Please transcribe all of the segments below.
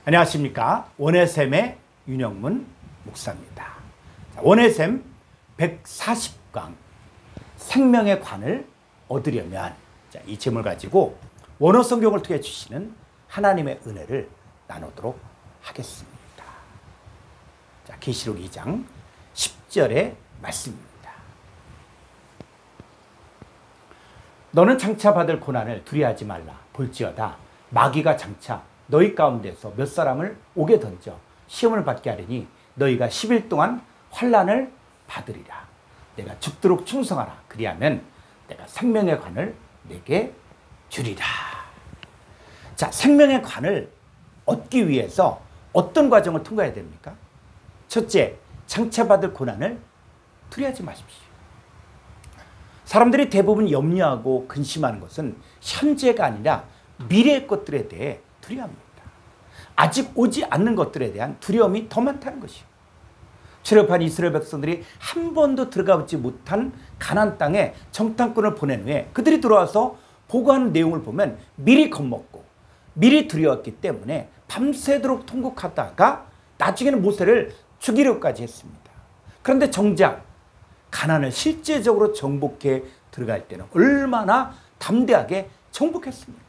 안녕하십니까. 원해샘의 윤영문 목사입니다. 원해샘 140강 생명의 관을 얻으려면 이 제목을 가지고 원어성경을 통해 주시는 하나님의 은혜를 나누도록 하겠습니다. 계시록 2장 10절의 말씀입니다. 너는 장차 받을 고난을 두려워하지 말라. 볼지어다 마귀가 장차 너희 가운데서 몇 사람을 옥에 던져 시험을 받게 하리니 너희가 10일 동안 환난을 받으리라. 내가 죽도록 충성하라. 그리하면 내가 생명의 관을 내게 주리라. 자, 생명의 관을 얻기 위해서 어떤 과정을 통과해야 됩니까? 첫째, 장차 받을 고난을 두려워하지 마십시오. 사람들이 대부분 염려하고 근심하는 것은 현재가 아니라 미래의 것들에 대해 두려워합니다. 아직 오지 않는 것들에 대한 두려움이 더 많다는 것이요. 출애굽한 이스라엘 백성들이 한 번도 들어가보지 못한 가나안 땅에 정탐꾼을 보낸 후에 그들이 들어와서 보고하는 내용을 보면 미리 겁먹고 미리 두려웠기 때문에 밤새도록 통곡하다가 나중에는 모세를 죽이려까지 했습니다. 그런데 정작 가나안을 실제적으로 정복해 들어갈 때는 얼마나 담대하게 정복했습니까?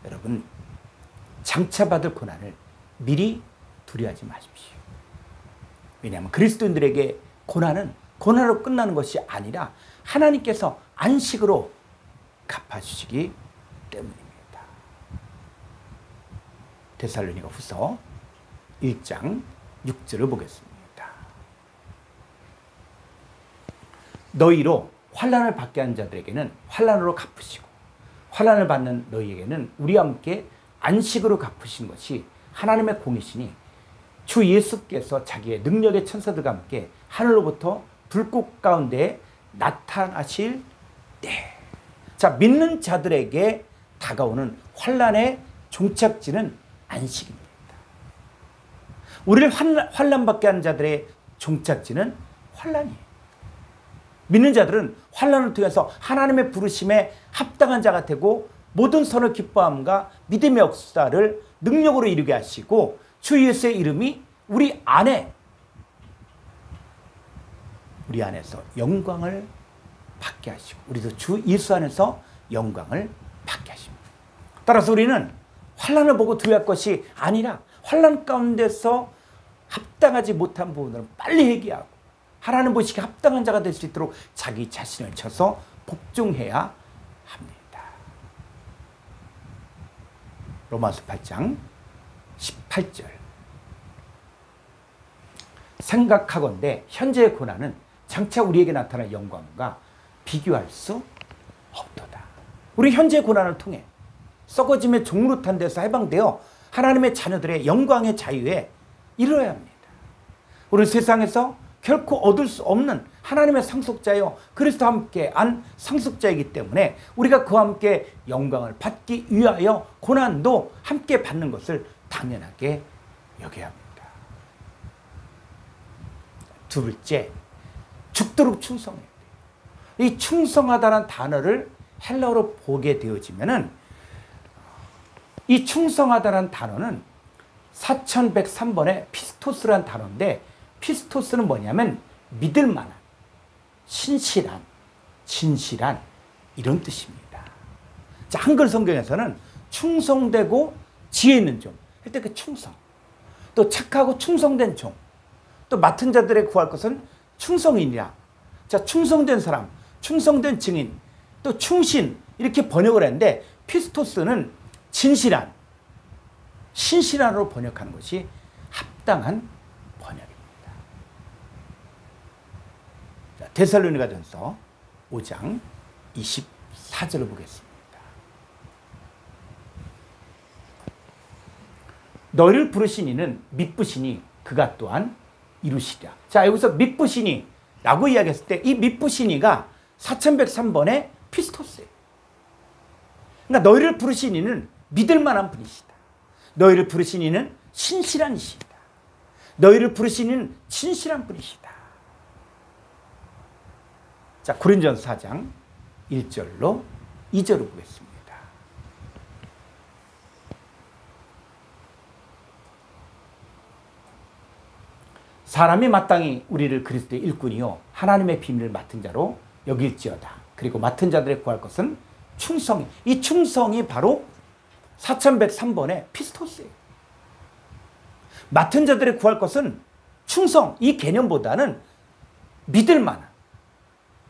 여러분, 장차 받을 고난을 미리 두려워하지 마십시오. 왜냐하면 그리스도인들에게 고난은 고난으로 끝나는 것이 아니라 하나님께서 안식으로 갚아주시기 때문입니다. 데살로니가 후서 1장 6절을 보겠습니다. 너희로 환난을 받게 한 자들에게는 환난으로 갚으시고 환난을 받는 너희에게는 우리와 함께 안식으로 갚으신 것이 하나님의 공이시니 주 예수께서 자기의 능력의 천사들과 함께 하늘로부터 불꽃 가운데 나타나실 때. 자, 믿는 자들에게 다가오는 환난의 종착지는 안식입니다. 우리를 환난받게 하는 자들의 종착지는 환난이에요. 믿는 자들은 환난을 통해서 하나님의 부르심에 합당한 자가 되고 모든 선을 기뻐함과 믿음의 역사를 능력으로 이루게 하시고 주 예수의 이름이 우리 안에서 영광을 받게 하시고 우리도 주 예수 안에서 영광을 받게 하십니다. 따라서 우리는 환난을 보고 두려워할 것이 아니라 환난 가운데서 합당하지 못한 부분들은 빨리 회개하고 하나님 보시기에 합당한 자가 될 수 있도록 자기 자신을 쳐서 복종해야 합니다. 로마서 8장 18절. 생각하건대 현재의 고난은 장차 우리에게 나타날 영광과 비교할 수 없도다. 우리 현재의 고난을 통해 썩어짐의 종루탄 데서 해방되어 하나님의 자녀들의 영광의 자유에 이르러야 합니다. 우리는 세상에서 결코 얻을 수 없는 하나님의 상속자여 그리스도와 함께 한 상속자이기 때문에 우리가 그와 함께 영광을 받기 위하여 고난도 함께 받는 것을 당연하게 여겨야 합니다. 둘째, 죽도록 충성해야 돼요. 이 충성하다는 단어를 헬라어로 보게 되어지면은 이 충성하다는 단어는 4103번의 피스토스라는 단어인데 피스토스는 뭐냐면 믿을 만한, 신실한, 진실한 이런 뜻입니다. 자, 한글 성경에서는 충성되고 지혜 있는 종 할 때 그 충성, 또 착하고 충성된 종, 또 맡은 자들에 구할 것은 충성인이라. 자, 충성된 사람, 충성된 증인, 또 충신 이렇게 번역을 했는데 피스토스는 진실한, 신실한으로 번역하는 것이 합당한 번역입니다. 자, 데살로니가전서 5장 24절을 보겠습니다. 너희를 부르신 이는 미쁘시니 그가 또한 이루시리라. 자, 여기서 미쁘시니 라고 이야기했을 때 이 미쁘시니가 4103번의 피스토스예요. 그러니까 너희를 부르신 이는 믿을 만한 분이시다. 너희를 부르신 이는 신실한 이시다. 너희를 부르신 이는 진실한 분이시다. 자, 고린도전서 4장 1절로 2절을 보겠습니다. 사람이 마땅히 우리를 그리스도의 일꾼이요 하나님의 비밀을 맡은 자로 여길지어다. 그리고 맡은 자들의 구할 것은 충성이. 이 충성이 바로 4103번의 피스토스예요. 맡은 자들의 구할 것은 충성. 이 개념보다는 믿을 만한,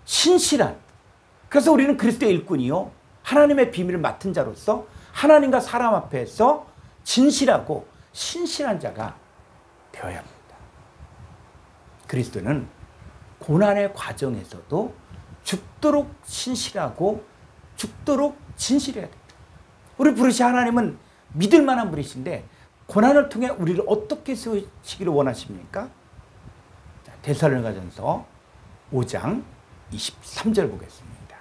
신실한. 그래서 우리는 그리스도의 일꾼이요 하나님의 비밀을 맡은 자로서 하나님과 사람 앞에서 진실하고 신실한 자가 되어야 합니다. 그리스도는 고난의 과정에서도 죽도록 신실하고 죽도록 진실해야 됩니다. 우리 부르신 하나님은 믿을 만한 분이신데 고난을 통해 우리를 어떻게 세우시기를 원하십니까? 데살로니가전서 5장 23절 보겠습니다.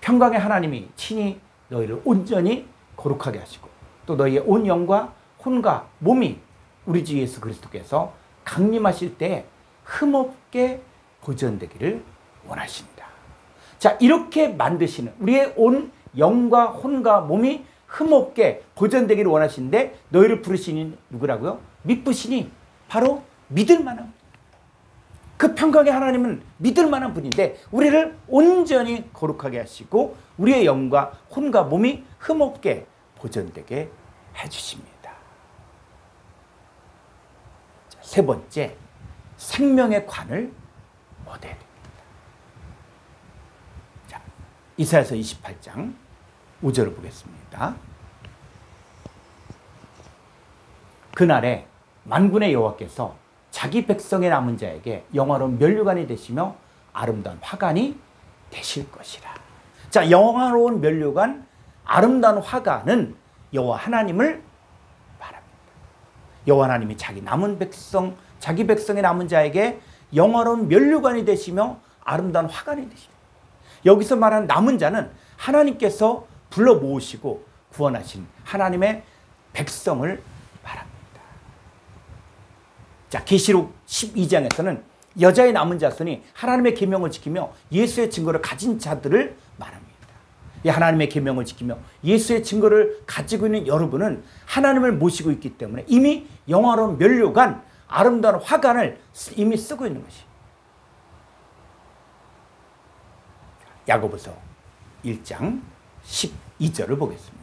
평강의 하나님이 친히 너희를 온전히 거룩하게 하시고 또 너희의 온 영과 혼과 몸이 우리 주 예수 그리스도께서 강림하실 때에 흠없게 보존되기를 원하십니다. 자, 이렇게 만드시는 우리의 온 영과 혼과 몸이 흠없게 보존되기를 원하시는데 너희를 부르시니 누구라고요? 믿으시니 바로 믿을 만한, 그 평강의 하나님은 믿을 만한 분인데 우리를 온전히 거룩하게 하시고 우리의 영과 혼과 몸이 흠없게 보존되게 해주십니다. 자, 세 번째, 생명의 관을 얻어야 됩니다. 자, 이사야서 28장 5절을 보겠습니다. 그날에 만군의 여호와께서 자기 백성의 남은 자에게 영화로운 면류관이 되시며 아름다운 화관이 되실 것이라. 자, 영화로운 면류관, 아름다운 화관은 여호와 하나님을 말합니다. 여호와 하나님이 자기 남은 백성, 자기 백성의 남은 자에게 영화로운 면류관이 되시며 아름다운 화관이 되십니다. 여기서 말하는 남은 자는 하나님께서 불러 모으시고 구원하신 하나님의 백성을 말합니다. 자, 계시록 12장에서는 여자의 남은 자손이 하나님의 계명을 지키며 예수의 증거를 가진 자들을 말합니다. 이 하나님의 계명을 지키며 예수의 증거를 가지고 있는 여러분은 하나님을 모시고 있기 때문에 이미 영화로운 면류관, 아름다운 화관을 이미 쓰고 있는 것이. 야고보서 1장 12절을 보겠습니다.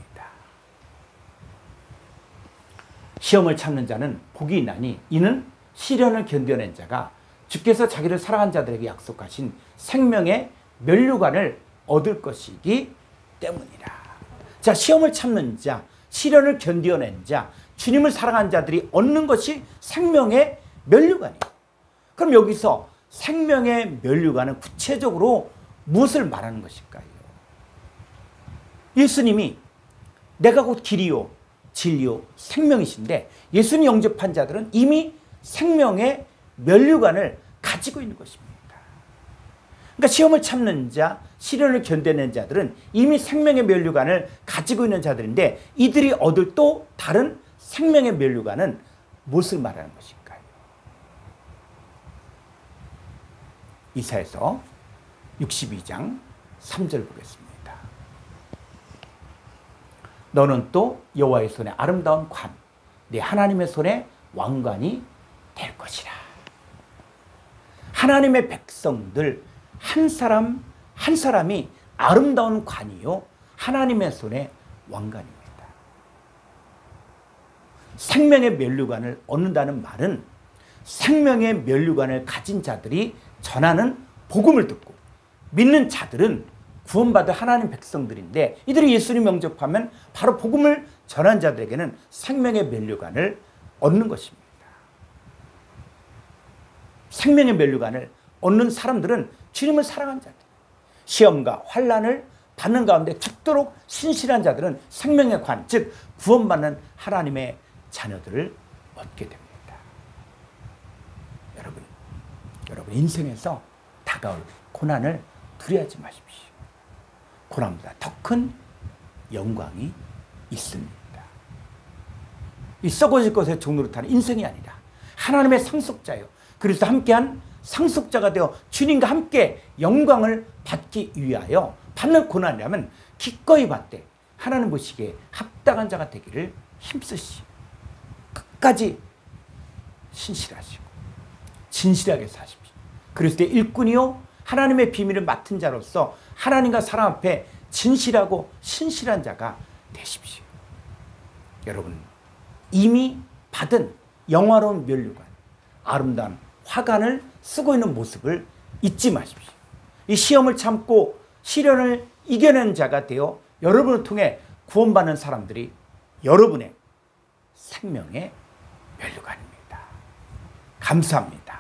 시험을 참는 자는 복이 있나니 이는 시련을 견뎌낸 자가 주께서 자기를 사랑한 자들에게 약속하신 생명의 면류관을 얻을 것이기 때문이라. 자, 시험을 참는 자, 시련을 견뎌낸 자, 주님을 사랑한 자들이 얻는 것이 생명의 면류관이에요. 그럼 여기서 생명의 면류관은 구체적으로 무엇을 말하는 것일까요? 예수님이 내가 곧 길이요 진리요 생명이신데 예수님 영접한 자들은 이미 생명의 면류관을 가지고 있는 것입니다. 그러니까 시험을 참는 자, 시련을 견뎌낸 자들은 이미 생명의 면류관을 가지고 있는 자들인데 이들이 얻을 또 다른 생명의 면류관은 무엇을 말하는 것일까요? 이사야서 62장 3절 보겠습니다. 너는 또 여호와의 손에 아름다운 관, 네 하나님의 손에 왕관이 될 것이라. 하나님의 백성들 한 사람 한 사람이 아름다운 관이요 하나님의 손에 왕관입니다. 생명의 면류관을 얻는다는 말은 생명의 면류관을 가진 자들이 전하는 복음을 듣고 믿는 자들은 구원받을 하나님 백성들인데 이들이 예수님 영접하면 바로 복음을 전한 자들에게는 생명의 면류관을 얻는 것입니다. 생명의 면류관을 얻는 사람들은 주님을 사랑한 자들, 시험과 환난을 받는 가운데 죽도록 신실한 자들은 생명의 관, 즉 구원받는 하나님의 자녀들을 얻게 됩니다. 여러분 인생에서 다가올 고난을 두려워하지 마십시오. 고난보다 더 큰 영광이 있습니다. 이 썩어질 것의 종로를 타는 인생이 아니라 하나님의 상속자요 그리스도 함께한 상속자가 되어 주님과 함께 영광을 받기 위하여 받는 고난이라면 기꺼이 받되 하나님 보시기에 합당한 자가 되기를 힘쓰시 끝까지 신실하시고 진실하게 사십시오. 그리스도의 일꾼이요 하나님의 비밀을 맡은 자로서 하나님과 사람 앞에 진실하고 신실한 자가 되십시오. 여러분 이미 받은 영화로운 면류관, 아름다운 화관을 쓰고 있는 모습을 잊지 마십시오. 이 시험을 참고 시련을 이겨낸 자가 되어 여러분을 통해 구원받는 사람들이 여러분의 생명의 면류관입니다. 감사합니다.